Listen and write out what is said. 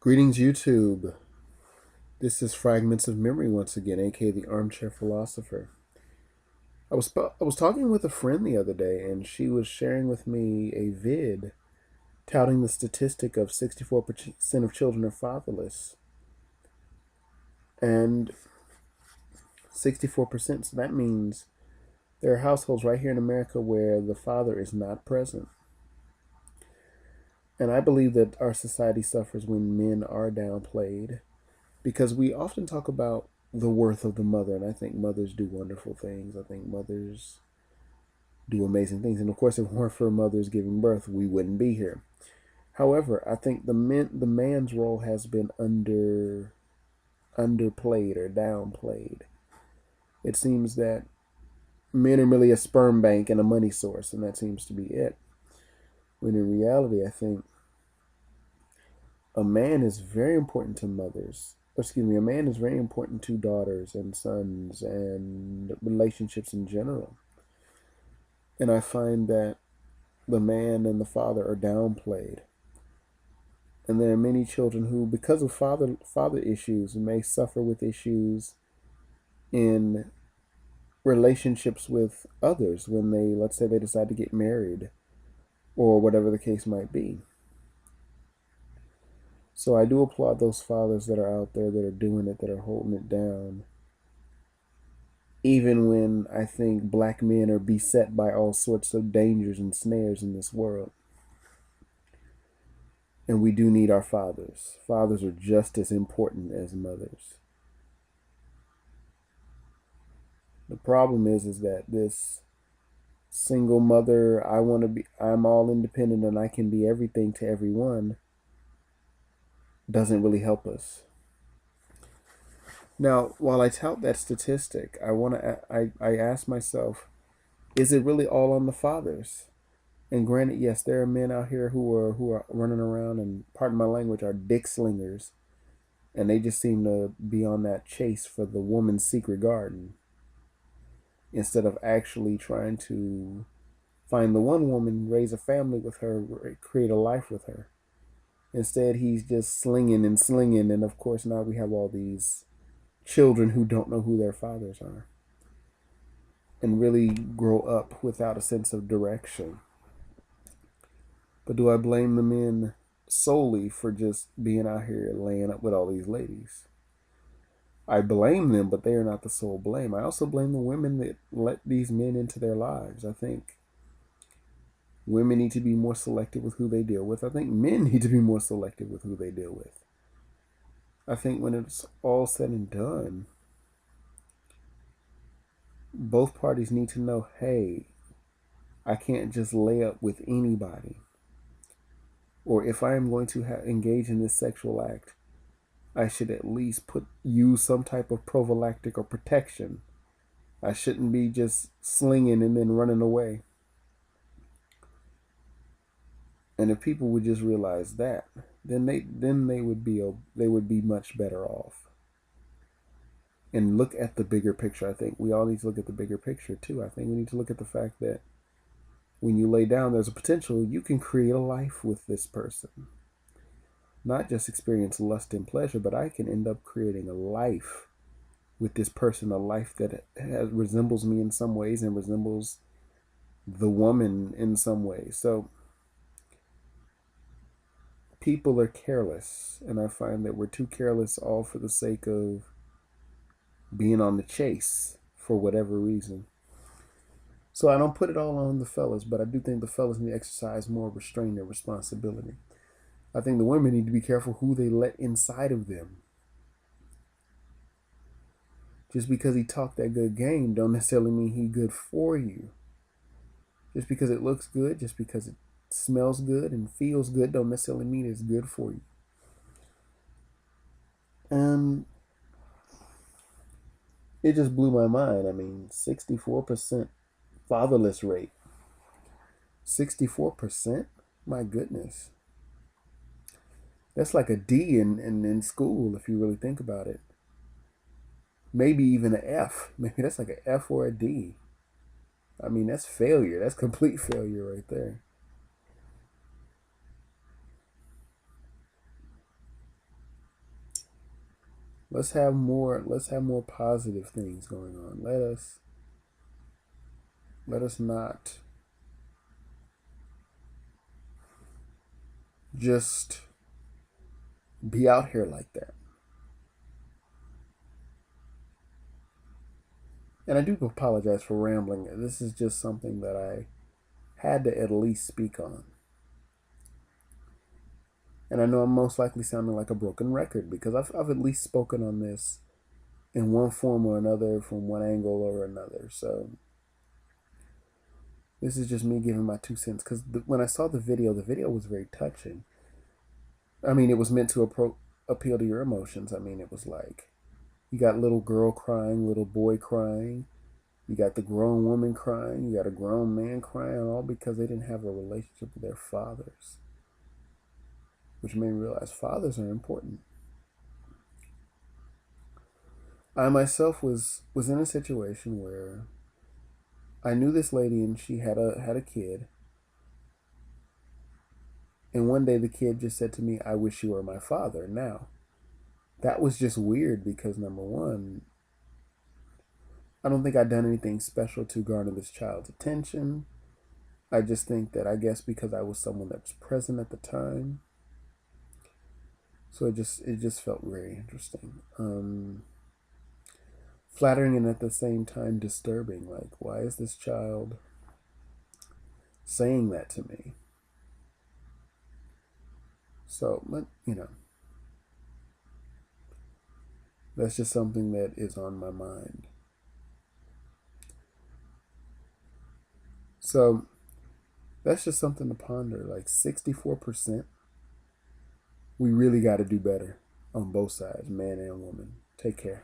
Greetings, YouTube. This is Fragments of Memory once again, aka the Armchair Philosopher. I was talking with a friend the other day, and she was sharing with me a vid touting the statistic of 64% of children are fatherless, and 64%. So that means there are households right here in America where the father is not present. And I believe that our society suffers when men are downplayed because we often talk about the worth of the mother, and I think mothers do wonderful things. I think mothers do amazing things, and of course, if it weren't for mothers giving birth, we wouldn't be here. However, I think the man's role has been underplayed or downplayed. It seems that men are merely a sperm bank and a money source, and that seems to be it. When in reality, I think a man is very important to mothers. Excuse me, a man is very important to daughters and sons and relationships in general. And I find that the man and the father are downplayed. And there are many children who, because of father issues, may suffer with issues in relationships with others when they, let's say, they decide to get married or whatever the case might be. So I do applaud those fathers that are out there that are doing it, that are holding it down. Even when I think black men are beset by all sorts of dangers and snares in this world. And we do need our fathers. Fathers are just as important as mothers. The problem is that this single mother, I'm all independent and I can be everything to everyone, doesn't really help us. Now, while I tout that statistic, I ask myself, is it really all on the fathers? And granted, yes, there are men out here who are running around and, pardon my language, are dick slingers, and they just seem to be on that chase for the woman's secret garden instead of actually trying to find the one woman, raise a family with her, create a life with her. Instead, he's just slinging and slinging, and of course, now we have all these children who don't know who their fathers are and really grow up without a sense of direction. But do I blame the men solely for just being out here laying up with all these ladies? I blame them, but they are not the sole blame. I also blame the women that let these men into their lives. I think women need to be more selective with who they deal with. I think men need to be more selective with who they deal with. I think when it's all said and done, both parties need to know, hey, I can't just lay up with anybody. Or if I am going to engage in this sexual act, I should at least use some type of prophylactic or protection. I shouldn't be just slinging and then running away. And if people would just realize that, then they would be much better off. And look at the bigger picture. I think we all need to look at the bigger picture too. I think we need to look at the fact that when you lay down, there's a potential you can create a life with this person. Not just experience lust and pleasure, but I can end up creating a life with this person, a life that resembles me in some ways and resembles the woman in some ways. So people are careless, and I find that we're too careless all for the sake of being on the chase for whatever reason. So I don't put it all on the fellas, but I do think the fellas need to exercise more restraint and responsibility. I think the women need to be careful who they let inside of them. Just because he talked that good game don't necessarily mean he good for you. Just because it looks good, just because it smells good and feels good, don't necessarily mean it's good for you. And it just blew my mind. I mean, 64% fatherless rate. 64%? My goodness. That's like a D in school if you really think about it. Maybe even an F. Maybe that's like an F or a D. I mean, that's failure. That's complete failure right there. Let's have more positive things going on. Let us not just be out here like that. And I do apologize for rambling. This is just something that I had to at least speak on. And I know I'm most likely sounding like a broken record because I've at least spoken on this in one form or another, from one angle or another. So this is just me giving my 2 cents. Because when I saw the video was very touching. I mean, it was meant to appeal to your emotions. I mean, it was like you got little girl crying, little boy crying. You got the grown woman crying. You got a grown man crying, all because they didn't have a relationship with their fathers, which made me realize fathers are important. I myself was in a situation where I knew this lady and she had a kid, and one day the kid just said to me, "I wish you were my father." Now, that was just weird because number one, I don't think I'd done anything special to garner this child's attention. I just think that I guess because I was someone that was present at the time, so it just felt very interesting. Flattering and at the same time disturbing. Like, why is this child saying that to me? So, but that's just something that is on my mind. So that's just something to ponder. Like 64%, we really got to do better on both sides, man and woman. Take care.